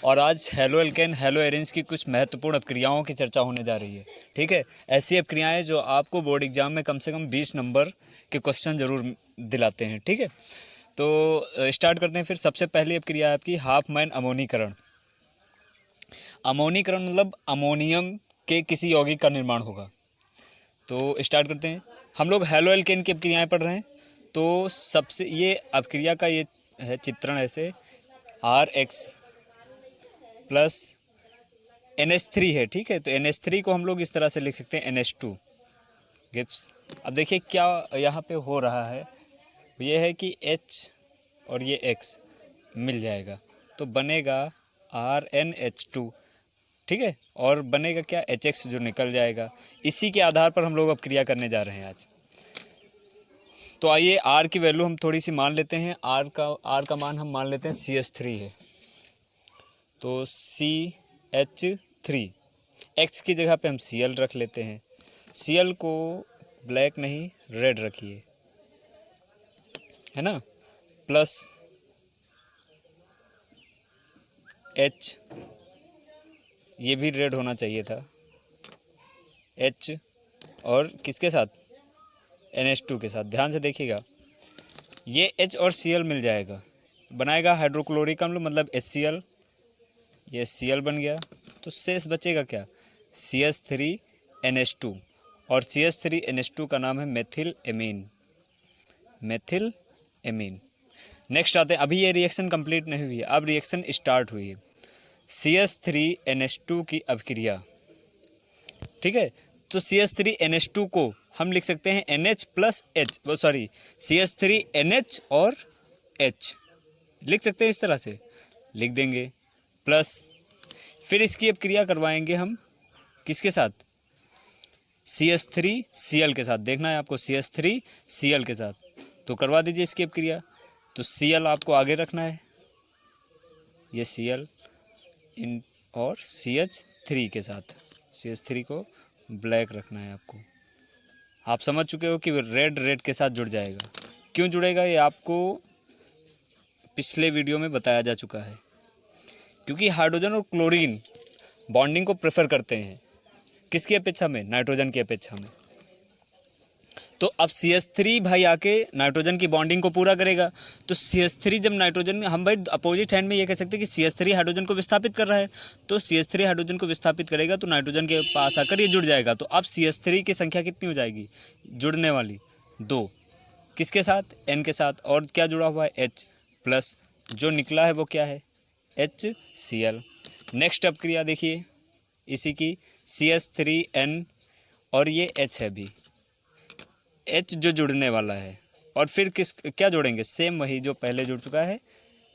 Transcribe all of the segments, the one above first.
और आज halo alkane hello arrange की कुछ महत्वपूर्ण अपक्रियाओं की चर्चा होने जा रही है। ठीक है, ऐसी अपक्रियाएं जो आपको बोर्ड एग्जाम में कम से कम 20 नंबर के क्वेश्चन जरूर दिलाते हैं। ठीक है, तो स्टार्ट करते हैं। फिर सबसे पहली अपक्रिया है आपकी हाफमैन अमोनीकरण। अमोनीकरण मतलब अमोनियम के किसी यौगिक का निर्माण होगा। तो स्टार्ट करते हैं। हम लोग हेलो एल्केन की अपक्रियाएं पढ़ रहे हैं। तो सबसे ये अपक्रिया का ये है चित्रण ऐसे, RX प्लस NH3 है। ठीक है, तो NH3 को हम लोग इस तरह से लिख सकते हैं NH2 गिब्स। अब देखिए क्या यहाँ पे हो रहा है, ये है कि H और ये X मिल जाएगा तो बनेगा RnH2। ठीक है, और बनेगा क्या HX जो निकल जाएगा। इसी के आधार पर हम लोग अब क्रिया करने जा रहे हैं आज। तो आइए R की वैल्यू हम थोड़ी सी मान लेते हैं। R का मान हम मान लेते हैं CH3 है, तो CH3। X की जगह पे हम Cl रख लेते हैं। Cl को ब्लैक नहीं रेड रखिए, है ना, प्लस H, ये भी रेड होना चाहिए था, H और किसके साथ, NH2 के साथ। ध्यान से देखिएगा, ये H और Cl मिल जाएगा, बनाएगा हाइड्रोक्लोरिक अम्ल मतलब HCl। ये Cl बन गया, तो शेष बचेगा क्या, CH3NH2, और CH3NH2 का नाम है methyl amine. Methyl amine. Next आते हैं। अभी ये रिएक्शन कंप्लीट नहीं हुई है, अब रिएक्शन स्टार्ट हुई है। CH3NH2 की अपक्रिया। ठीक है, तो CH3NH2 को हम लिख सकते हैं NH प्लस H, वो सॉरी CH3NH और H लिख सकते हैं, इस तरह से लिख देंगे। प्लस फिर इसकी अपक्रिया करवाएंगे हम किसके साथ, CH3Cl के साथ। देखना है आपको CH3Cl के साथ, तो करवा दीजिए इसकी अपक्रिया। तो Cl आपको आगे रखना है, ये Cl इन और CH3 के साथ, CH3 को ब्लैक रखना है आपको। आप समझ चुके हो कि रेड रेड के साथ जुड़ जाएगा। क्यों जुड़ेगा ये आपको पिछले वीडियो में बताया जा चुका है, क्योंकि हाइड्रोजन और क्लोरीन बॉन्डिंग को प्रेफर करते हैं किसकी अपेक्षा में, नाइट्रोजन की अपेक्षा में। तो अब CH3 भाई आके नाइट्रोजन की बॉन्डिंग को पूरा करेगा। तो CH3 जब नाइट्रोजन, हम भाई अपोजिट हैंड में ये कह सकते हैं कि CH3 हाइड्रोजन को विस्थापित कर रहा है, तो CH3 हाइड्रोजन को विस्थापित करेगा तो नाइट्रोजन के पास आकर ये जुड़ जाएगा। तो अब CH3 की संख्या कितनी हो जाएगी जुड़ने वाली, 2। किसके साथ, N के साथ, और क्या जुड़ा हुआ है, H प्लस जो निकला है वो क्या है, HCl। नेक्स्ट अपक्रिया देखिए इसी की, CH3N और ये H है भी, H जो जुड़ने वाला है, और फिर क्या जोड़ेंगे, सेम वही जो पहले जुड़ चुका है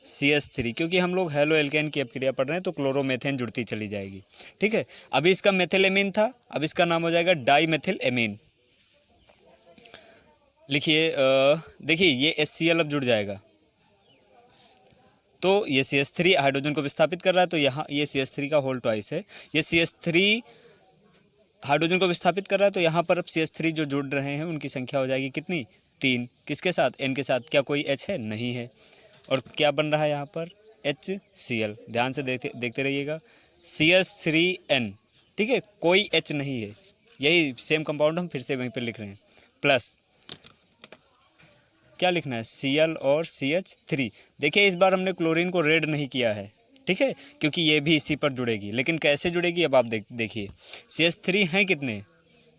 CH3, क्योंकि हम लोग हेलो एल्केन की अपक्रिया पढ़ रहे हैं तो क्लोरोमेथेन जुड़ती चली जाएगी। ठीक है, अभी इसका मेथिल एमीन था, अब इसका नाम हो जाएगा डाई मेथिल एमीन। लिखिए, देखिए ये HCl अब जुड़ जाएगा, तो ये CH3 हाइड्रोजन को विस्थापित कर रहा है, तो यहाँ ये CH3 का होल ट्वाइस है, ये CH3 हाइड्रोजन को विस्थापित कर रहा है, तो यहाँ पर अब CH3 जो जुड़ रहे हैं उनकी संख्या हो जाएगी कितनी, 3। किसके साथ, N के साथ। क्या कोई H है, नहीं है, और क्या बन रहा है यहाँ पर, HCl। ध्यान से देखते रहिएगा, CH3N। ठीक है, कोई H नहीं है, यही सेम कंपाउंड हम फिर से वहीं पर लिख रहे हैं। प्लस क्या लिखना है, Cl और CH3। देखिए इस बार हमने क्लोरीन को रेड नहीं किया है, ठीक है, क्योंकि ये भी इसी पर जुड़ेगी। लेकिन कैसे जुड़ेगी अब आप देखिए, CH3 हैं कितने,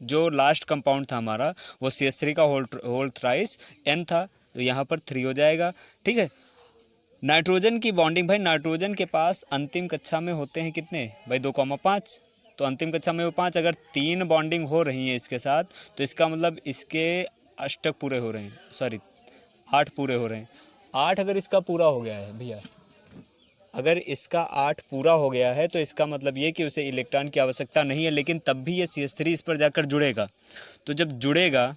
जो लास्ट कंपाउंड था हमारा वो CH3 का होल थ्राइस N था, तो यहाँ पर 3 हो जाएगा। ठीक है, नाइट्रोजन की बॉन्डिंग, भाई नाइट्रोजन के पास अंतिम कक्षा में होते हैं कितने भाई, 2,5, तो अंतिम कक्षा में वो 5। अगर 3 बॉन्डिंग हो रही है इसके साथ, तो इसका मतलब इसके अष्टक पूरे हो रहे हैं, सॉरी 8 पूरे हो रहे हैं। 8 अगर इसका पूरा हो गया है भैया, अगर इसका 8 पूरा हो गया है तो इसका मतलब ये कि उसे इलेक्ट्रॉन की आवश्यकता नहीं है, लेकिन तब भी ये CH3 इस पर जाकर जुड़ेगा। तो जब जुड़ेगा,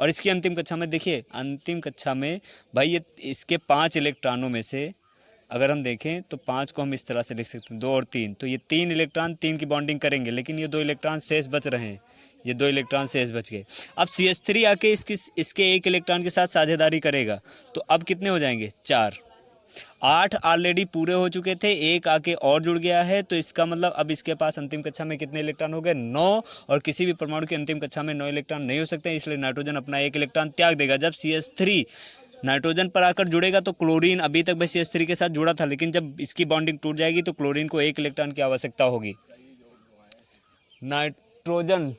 और इसकी अंतिम कक्षा में देखिए, अंतिम कक्षा में भाई ये इसके 5 इलेक्ट्रॉनों में से अगर हम देखें तो 5 को हम इस तरह से लिख सकते हैं, 2 और 3, तो ये 3 इलेक्ट्रॉन 3 की बॉन्डिंग करेंगे, लेकिन ये 2 इलेक्ट्रॉन शेष बच रहे हैं, ये 2 इलेक्ट्रॉन शेष बच गए। अब CH3 आके इसके 1 इलेक्ट्रॉन के साथ साझेदारी करेगा, तो अब कितने हो जाएंगे, 4। 8 ऑलरेडी पूरे हो चुके थे, एक आके और जुड़ गया है, तो इसका मतलब अब इसके पास अंतिम कक्षा में कितने इलेक्ट्रॉन हो गए? 9। और किसी भी परमाणु की अंतिम कक्षा में 9 इलेक्ट्रॉन नहीं हो सकते, इसलिए नाइट्रोजन अपना 1 इलेक्ट्रॉन त्याग देगा। जब CH3 नाइट्रोजन पर आकर जुड़ेगा तो क्लोरीन अभी तक भाई CH3 के साथ जुड़ा था, लेकिन जब इसकी बॉन्डिंग टूट जाएगी तो क्लोरीन को 1 इलेक्ट्रॉन की आवश्यकता होगी। नाइट्रोजन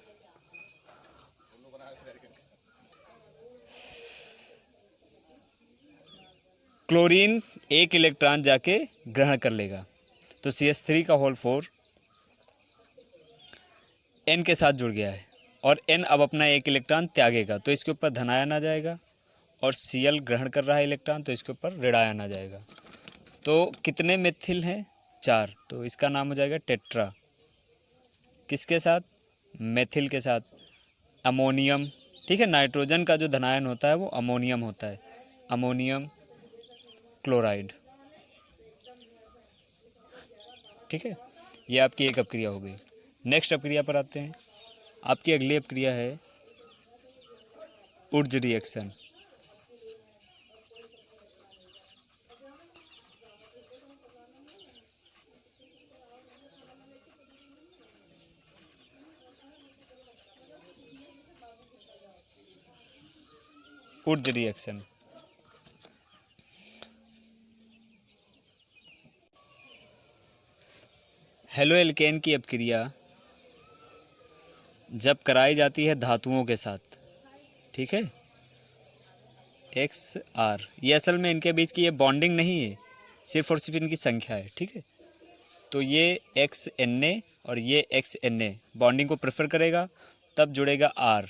क्लोरीन 1 इलेक्ट्रॉन जाके ग्रहण कर लेगा, तो CH3 का होल 4 N के साथ जुड़ गया है और N अब अपना 1 इलेक्ट्रॉन त्यागेगा, तो इसके ऊपर धनायन आ जाएगा, और Cl ग्रहण कर रहा है इलेक्ट्रॉन, तो इसके ऊपर ऋणायन आ जाएगा। तो कितने मेथिल हैं? 4, तो इसका नाम हो जाएगा टेट्रा। किसके साथ? मेथिल के साथ। अमोनियम, ठीक है, नाइट्रोजन का जो धनायन होता है वो अमोनियम होता है, अमोनियम क्लोराइड, ठीक है। ये आपकी एक अपक्रिया हो गई। नेक्स्ट अपक्रिया पर आते हैं। आपकी अगली अपक्रिया है उर्ज रिएक्शन। उर्ज रिएक्शन हेलो एल्केन की अपक्रिया जब कराई जाती है धातुओं के साथ, ठीक है, XR, ये असल में इनके बीच की ये बॉन्डिंग नहीं है, सिर्फ और सिर्फ इनकी संख्या है, ठीक है। तो ये XNA और ये XNA बॉन्डिंग को प्रेफर करेगा, तब जुड़ेगा R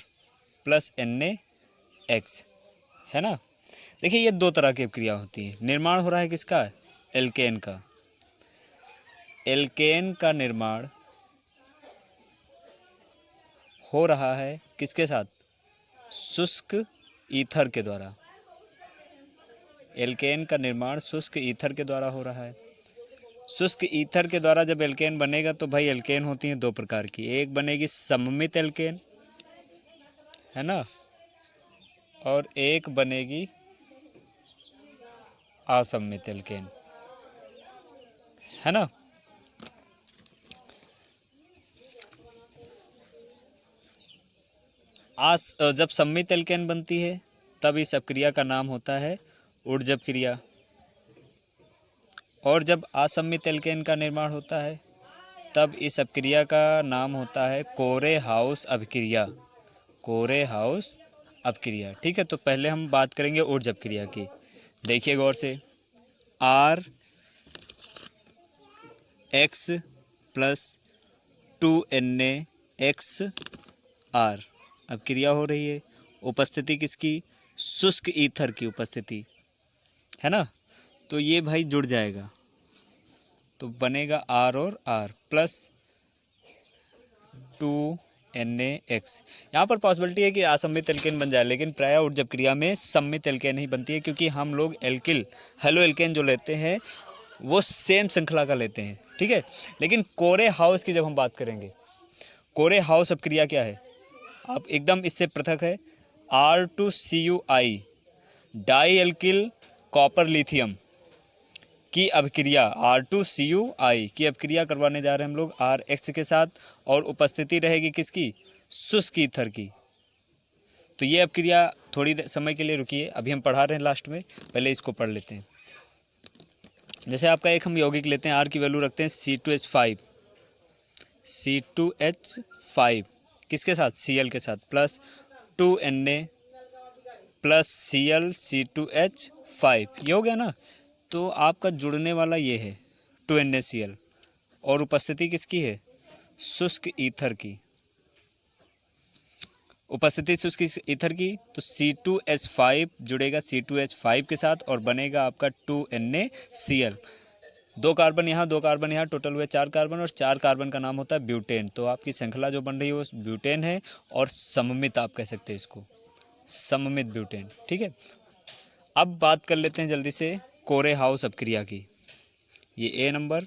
प्लस NaX, है ना। देखिए ये 2 तरह की अपक्रिया होती है। निर्माण हो रहा है किसका? एल्केन का। एल्केन का निर्माण हो रहा है किसके साथ? शुष्क ईथर के द्वारा। एल्केन का निर्माण शुष्क ईथर के द्वारा हो रहा है। शुष्क ईथर के द्वारा जब एल्केन बनेगा तो भाई एल्केन होती हैं 2 प्रकार की, एक बनेगी सममित एल्केन, है ना, और एक बनेगी असममित एल्केन, है ना। जब सममित एल्केन बनती है तब इस अपक्रिया का नाम होता है उर्ज अपक्रिया, और जब असममित एल्केन का निर्माण होता है तब इस अपक्रिया का नाम होता है कोरे हाउस अपक्रिया। कोरे हाउस अपक्रिया, ठीक है। तो पहले हम बात करेंगे उर्ज अपक्रिया की। देखिए गौर से, RX प्लस 2NaXR अपक्रिया हो रही है। उपस्थिति किसकी? शुष्क ईथर की उपस्थिति, है ना। तो ये भाई जुड़ जाएगा, तो बनेगा R और R प्लस 2NaX। यहाँ पर पॉसिबिलिटी है कि असममित एल्केन बन जाए, लेकिन प्राय उर्ज अपक्रिया में सममित एल्केन ही बनती है, क्योंकि हम लोग एल्किल हेलो एल्केन जो लेते हैं वो सेम श्रृंखला का लेते हैं, ठीक है। लेकिन कोरे हाउस की जब हम बात करेंगे, कोरे हाउस अपक्रिया क्या है? आप एकदम इससे पृथक है। R2CuI die alkyl copper lithium की अपक्रिया, R2CuI की अपक्रिया करवाने जा रहे हैं हम लोग RX के साथ, और उपस्थिति रहेगी किसकी? शुष्क ईथर की। तो ये अपक्रिया थोड़ी समय के लिए रुकिए, अभी हम पढ़ा रहे हैं लास्ट में, पहले इसको पढ़ लेते हैं। जैसे आपका एक हम यौगिक लेते हैं, R की वैल्यू रखते हैं C2H5, C2H5 किसके साथ? Cl के साथ, plus 2Na plus Cl C2H5, ये हो गया ना। तो आपका जुड़ने वाला ये है 2NaCl, और उपस्थिति किसकी है? शुष्क ईथर की। उपस्थिति शुष्क ईथर की, तो C2H5 जुड़ेगा C2H5 के साथ और बनेगा आपका 2NaCl। 2 कार्बन यहाँ, 2 कार्बन यहाँ, टोटल हुए 4 कार्बन, और 4 कार्बन का नाम होता है ब्यूटेन। तो आपकी श्रृंखला जो बन रही है वो ब्यूटेन है, और सममित आप कह सकते हैं इसको, सममित ब्यूटेन, ठीक है। अब बात कर लेते हैं जल्दी से कोरे हाउस अपक्रिया की। ये A नंबर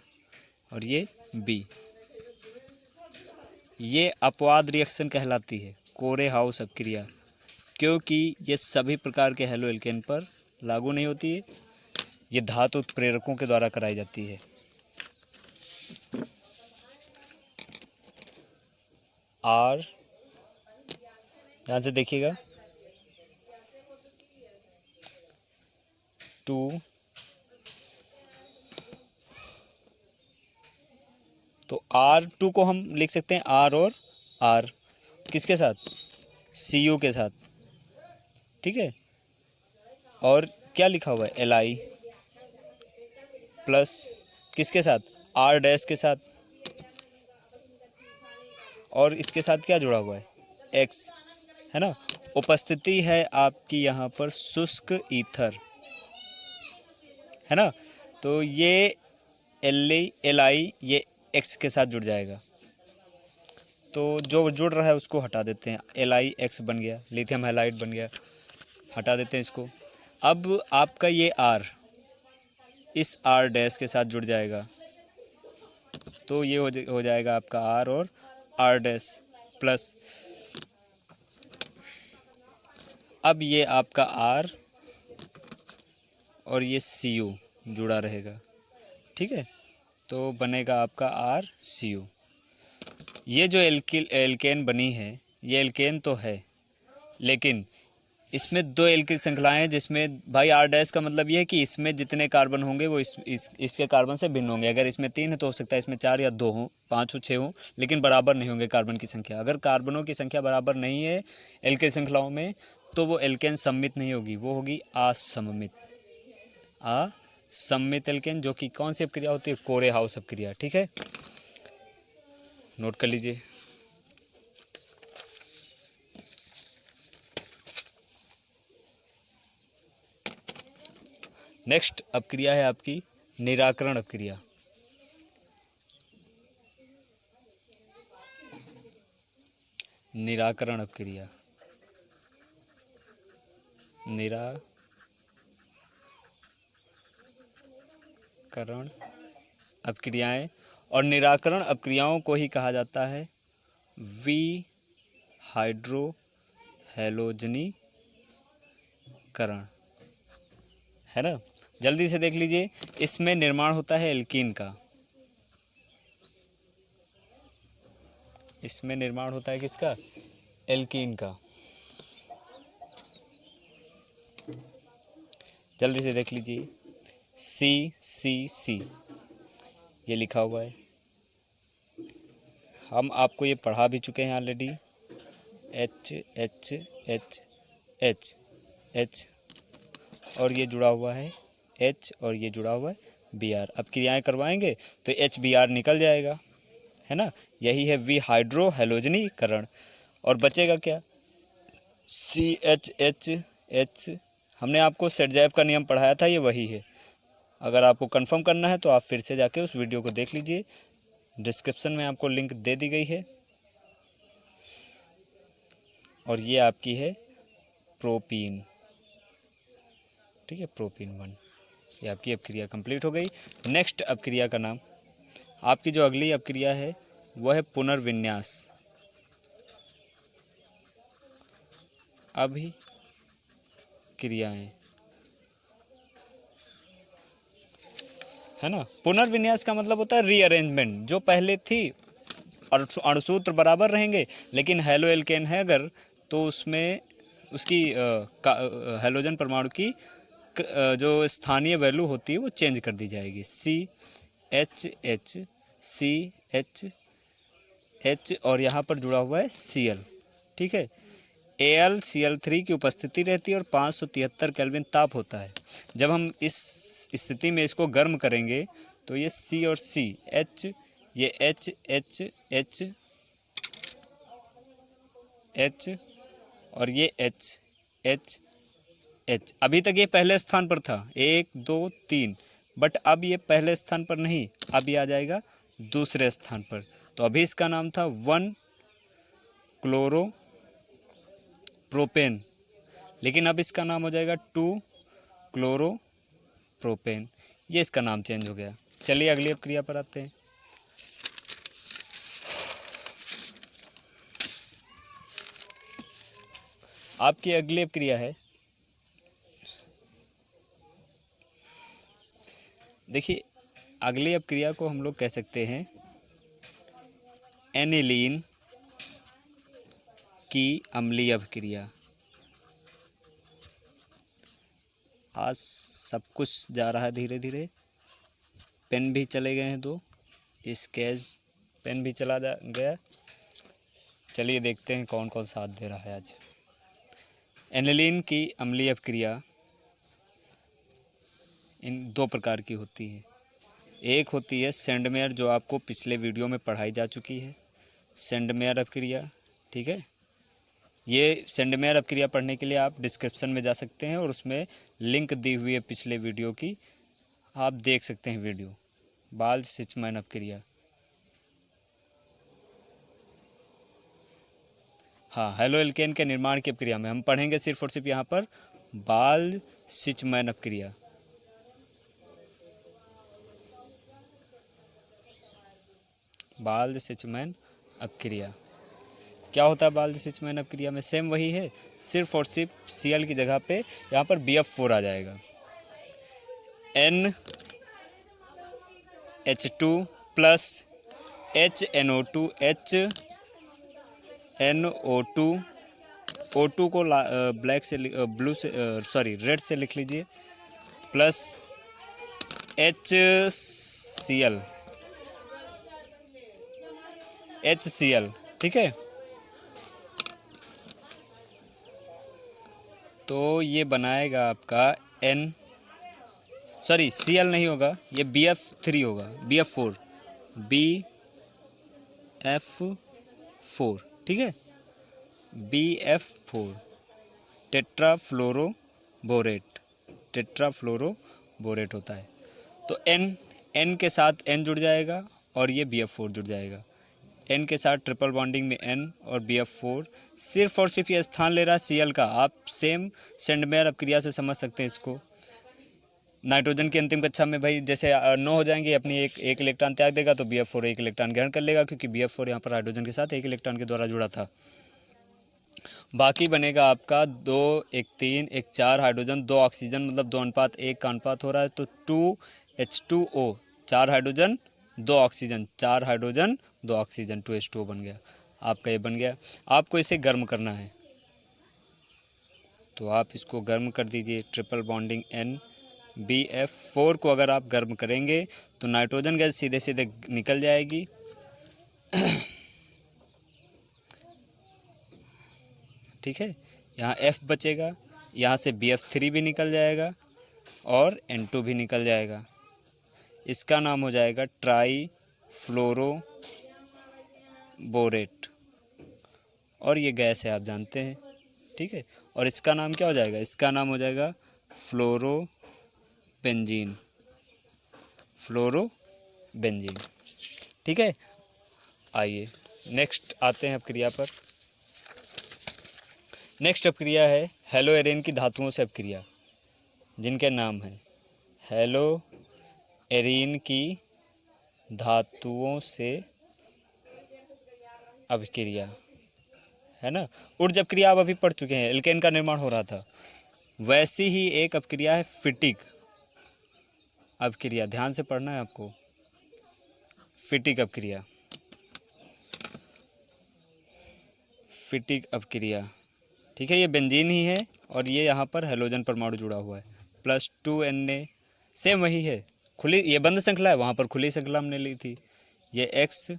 और ये B, ये अपवाद रिएक्शन कहलाती है, कोरे हाउस अपक्रिया, क्योंकि ये सभी प्रकार के हेलो एल्केन पर लागू नहीं होती है। ये धातु उत्प्रेरकों के द्वारा कराई जाती है। R, ध्यान से देखिएगा, 2, तो R2 को हम लिख सकते हैं R और R किसके साथ, Cu के साथ, ठीक है। और क्या लिखा हुआ है, Li प्लस किसके साथ, R डैश के साथ, और इसके साथ क्या जुड़ा हुआ है, X, है ना। उपस्थिति है आपकी यहाँ पर शुष्क ईथर, है ना। तो ये Li ये X के साथ जुड़ जाएगा, तो जो जुड़ रहा है उसको हटा देते हैं, LiX बन गया, लिथियम हैलाइड बन गया, हटा देते हैं इसको। अब आपका ये R इस R डैश के साथ जुड़ जाएगा, तो ये हो जाएगा आपका R और R डैश प्लस, अब ये आपका R और ये Cu जुड़ा रहेगा, ठीक है। तो बनेगा आपका RCu। ये जो एल्केन बनी है, ये एल्केन तो है, लेकिन इसमें 2 एल्किल श्रृंखलाएं हैं, जिसमें भाई R डैश का मतलब ये है कि इसमें जितने कार्बन होंगे वो इसके कार्बन से भिन्न होंगे। अगर इसमें 3 है तो हो सकता है इसमें 4 या 2 हों, 5 हो, 6 हों, लेकिन बराबर नहीं होंगे कार्बन की संख्या। अगर कार्बनों की संख्या बराबर नहीं है एल्किल श्रृंखलाओं में, तो वो एल्केन सममित नहीं होगी, वो होगी असममित। असममित एल्केन, जो कि कौन सी अपक्रिया होती है, कोरे हाउस अपक्रिया, ठीक है, नोट कर लीजिए। नेक्स्ट अपक्रिया है आपकी निराकरण अपक्रिया। निराकरण अपक्रिया, निराकरण अपक्रियाएं, और निराकरण अपक्रियाओं को ही कहा जाता है विहाइड्रोहैलोजनीकरण, है ना। जल्दी से देख लीजिए, इसमें निर्माण होता है एल्कीन का, इसमें निर्माण होता है किसका, एल्कीन का। जल्दी से देख लीजिए, CCC ये लिखा हुआ है, हम आपको ये पढ़ा भी चुके हैं ऑलरेडी, H और ये जुड़ा हुआ है H और ये जुड़ा हुआ है Br। अब क्रियाएं करवाएंगे तो HBr निकल जाएगा, है ना। यही है विहाइड्रोहैलोजनीकरण। और बचेगा क्या, CHH। हमने आपको सेटजैप का नियम पढ़ाया था, ये वही है। अगर आपको कंफर्म करना है तो आप फिर से जाके उस वीडियो को देख लीजिए, डिस्क्रिप्शन में आपको लिंक दे दी गई है। और ये आपकी है प्रोपीन, ठीक है, प्रोपीन 1। ये आपकी अपक्रिया कंप्लीट हो गई। नेक्स्ट अपक्रिया का नाम, आपकी जो अगली अपक्रिया है वह है पुनर्विन्यास। अभिक्रियाएं, है ना। पुनर्विन्यास का मतलब होता है रीअरेंजमेंट। जो पहले थी अणुसूत्र बराबर रहेंगे, लेकिन हैलो एल्केन है अगर, तो उसमें उसकी हैलोजन परमाणु की जो स्थानीय वैल्यू होती है वो चेंज कर दी जाएगी। CH और यहाँ पर जुड़ा हुआ है Cl, ठीक है। AlCl3 की उपस्थिति रहती है और 573 केल्विन ताप होता है। जब हम इस स्थिति में इसको गर्म करेंगे तो ये C और C, H, ये H और ये H। अभी तक ये पहले स्थान पर था, 1 2 3, बट अब ये पहले स्थान पर नहीं, अब ये आ जाएगा दूसरे स्थान पर। तो अभी इसका नाम था 1-क्लोरोप्रोपेन, लेकिन अब इसका नाम हो जाएगा 2-क्लोरोप्रोपेन। ये इसका नाम चेंज हो गया। चलिए अगली अपक्रिया पर आते हैं। आपकी अगली अपक्रिया है देखिए अगली अपक्रिया को हम लोग कह सकते हैं एनिलीन की अम्लीय अपक्रिया। आज सब कुछ जा रहा है धीरे धीरे। पेन भी चले गए हैं 2, स्केच पेन भी चला गया। चलिए देखते हैं कौन कौन साथ दे रहा है आज। एनिलीन की अम्लीय अपक्रिया इन 2 प्रकार की होती है। एक होती है सेंडमेयर, जो आपको पिछले वीडियो में पढ़ाई जा चुकी है, सेंडमेयर अपक्रिया। ठीक है, ये सेंडमेयर अपक्रिया पढ़ने के लिए आप डिस्क्रिप्शन में जा सकते हैं और उसमें लिंक दी हुई है पिछले वीडियो की, आप देख सकते हैं वीडियो। बाल्ज-सिचमैन अपक्रिया, हाँ, हेलो एल्केन के निर्माण की अपक्रिया में हम पढ़ेंगे सिर्फ और सिर्फ यहाँ पर बाल्ज-सिचमैन अपक्रिया। बाल्ज-सिचमैन अपक्रिया क्या होता है? बाल्ज-सिचमैन अपक्रिया में सेम वही है, सिर्फ और सिर्फ Cl की जगह पे यहाँ पर BF4 आ जाएगा। NH2 plus HNO2 HNO2 O2 को ब्लैक से ब्लू से रेड से लिख लीजिए, प्लस HCl। ठीक है, तो ये बनाएगा आपका Cl नहीं होगा, ये BF3 होगा, BF4 ठीक है, BF4 टेट्राफ्लोरोबोरेट होता है। तो N के साथ N जुड़ जाएगा और ये BF4 जुड़ जाएगा। N के साथ ट्रिपल बॉन्डिंग में N और BF4 सिर्फ और सिर्फ ये स्थान ले रहा है Cl का। आप सेम सेंडमेयर अपक्रिया से समझ सकते हैं इसको। नाइट्रोजन की अंतिम कक्षा में भाई जैसे 9 हो जाएंगे, अपनी एक इलेक्ट्रॉन त्याग देगा तो BF4 एक इलेक्ट्रॉन ग्रहण कर लेगा, क्योंकि BF4 यहाँ पर हाइड्रोजन के साथ एक इलेक्ट्रॉन के द्वारा जुड़ा था। बाकी बनेगा आपका 2 1 3 1 4 हाइड्रोजन 2 ऑक्सीजन, मतलब 2:1 का अनुपात हो रहा है। तो 2H2O 4 hydrogen 2 oxygen, 4 hydrogen 2 oxygen 2H2O बन गया आपका। ये बन गया। आपको इसे गर्म करना है तो आप इसको गर्म कर दीजिए। ट्रिपल बॉन्डिंग N BF4 को अगर आप गर्म करेंगे तो नाइट्रोजन गैस सीधे सीधे निकल जाएगी। ठीक है, यहाँ F बचेगा, यहाँ से BF3 भी निकल जाएगा और N2 भी निकल जाएगा। इसका नाम हो जाएगा ट्राईफ्लोरोबोरेट, और ये गैस है आप जानते हैं। ठीक है, और इसका नाम क्या हो जाएगा? इसका नाम हो जाएगा फ्लोरोबेंजीन। ठीक है, आइए नेक्स्ट आते हैं अपक्रिया पर। नेक्स्ट अपक्रिया है हेलो एरेन की धातुओं से अपक्रिया, जिनके नाम है हेलो एरीन की धातुओं से अपक्रिया, है ना। ऊर्ज अपक्रिया आप अभी पढ़ चुके हैं, एल्केन का निर्माण हो रहा था। वैसी ही एक अपक्रिया है फिटिक अपक्रिया, ध्यान से पढ़ना है आपको। फिटिक अपक्रिया, ठीक है, ये बेंजीन ही है और ये यहाँ पर हेलोजन परमाणु जुड़ा हुआ है, +2Na, सेम वही है। खुली, ये बंद श्रृंखला है, वहाँ पर खुली श्रृंखला हमने ली थी। ये X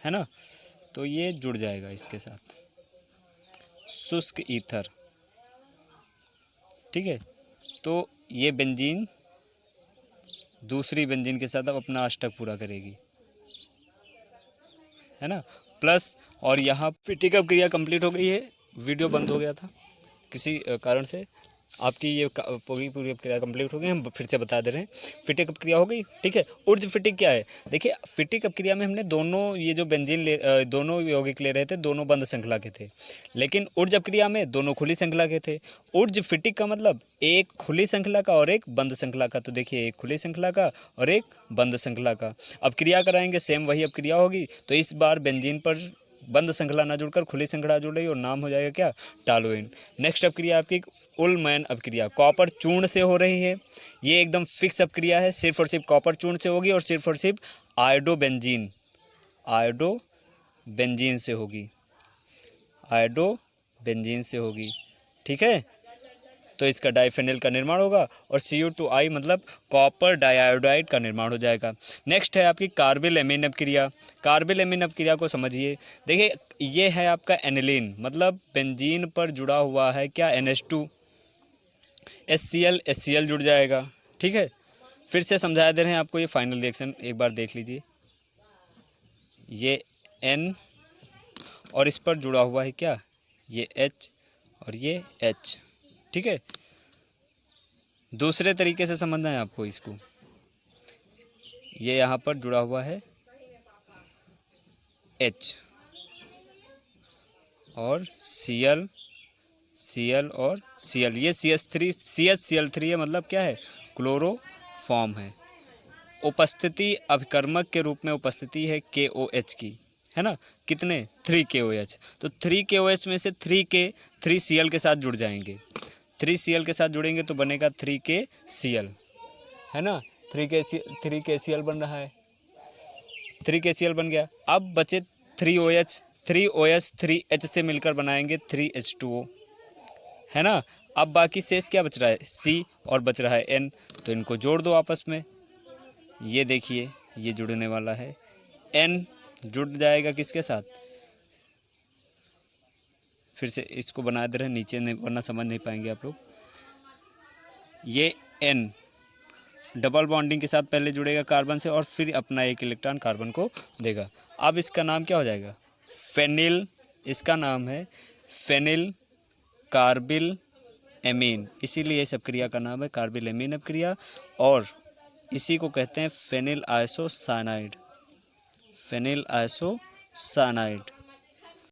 है ना, तो ये जुड़ जाएगा इसके साथ। शुष्क ईथर, ठीक है, तो ये बेंजीन दूसरी बेंजीन के साथ अब अपना अष्टक पूरा करेगी, है ना, प्लस। और यहाँ फिटिक अपक्रिया कंप्लीट हो गई है। वीडियो बंद हो गया था किसी कारण से, आपकी ये पूरी अपक्रिया कंप्लीट हो गई। हम फिर से बता दे रहे हैं, फिटिक अपक्रिया हो गई। ठीक है, ऊर्ज फिटिक क्या है? देखिए, फिटिक अपक्रिया में हमने दोनों ये जो बेंजीन दोनों यौगिक ले रहे थे, दोनों बंद श्रृंखला के थे, लेकिन ऊर्ज अपक्रिया में दोनों खुली श्रृंखला के थे। ऊर्ज फिटिक का मतलब एक खुली श्रृंखला का और एक बंद श्रृंखला का। तो देखिए, एक खुली श्रृंखला का और एक बंद श्रृंखला का। अपक्रिया कराएंगे, सेम वही अपक्रिया होगी। तो इस बार बेंजीन पर बंद श्रृंखला ना जुड़कर खुली श्रृंखला जुड़ रही और नाम हो जाएगा क्या, टॉलुइन। नेक्स्ट अपक्रिया आपकी उलमैन अपक्रिया, कॉपर चूर्ण से हो रही है। ये एकदम फिक्स अपक्रिया है, सिर्फ और सिर्फ कॉपर चूर्ण से होगी और सिर्फ आयोडोबेंजीन से होगी, आयोडोबेंजीन से होगी। ठीक है, तो इसका डाइफेनिल का निर्माण होगा और CO2I मतलब कॉपर डाइआयोडाइड का निर्माण हो जाएगा। नेक्स्ट है आपकी कार्बिल एमीन अपक्रिया। कार्बिल एमीन अपक्रिया को समझिए, देखिए ये है आपका एनिलीन, मतलब बेंजीन पर जुड़ा हुआ है क्या, NH2, HCl जुड़ जाएगा। ठीक है, फिर से समझा दे रहे हैं आपको, ये फाइनल रिएक्शन एक बार देख लीजिए। ये N और इस पर जुड़ा हुआ है क्या, ये H और ये H। ठीक है, दूसरे तरीके से समझना है आपको इसको, ये यहाँ पर जुड़ा हुआ है H और Cl और Cl, ये CHCl3 है, मतलब क्या है, क्लोरोफॉर्म है। उपस्थिति अभिकर्मक के रूप में उपस्थिति है KOH की, है ना, कितने, 3 KOH। तो 3 KOH में से 3 Cl के साथ जुड़ जाएंगे, 3 Cl के साथ जुड़ेंगे तो बनेगा 3 KCl, है ना, 3 KCl बन रहा है, 3 KCl बन गया। अब बचे 3 OH 3 H से मिलकर बनाएंगे 3 H2O, है ना। अब बाकी शेष क्या बच रहा है, C और बच रहा है N, तो इनको जोड़ दो आपस में। ये देखिए ये जुड़ने वाला है, N जुड़ जाएगा किसके साथ, फिर से इसको बना दे रहे हैं, नीचे नहीं वरना समझ नहीं पाएंगे आप लोग। ये N डबल बॉन्डिंग के साथ पहले जुड़ेगा कार्बन से और फिर अपना एक इलेक्ट्रॉन कार्बन को देगा। अब इसका नाम क्या हो जाएगा, फेनिल, इसका नाम है फेनिल कार्बिल एमीन, इसीलिए इस अपक्रिया का नाम है कार्बिल एमीन अपक्रिया और इसी को कहते हैं फेनिल आइसोसाइनाइड, फेनिल आइसोसाइनाइड।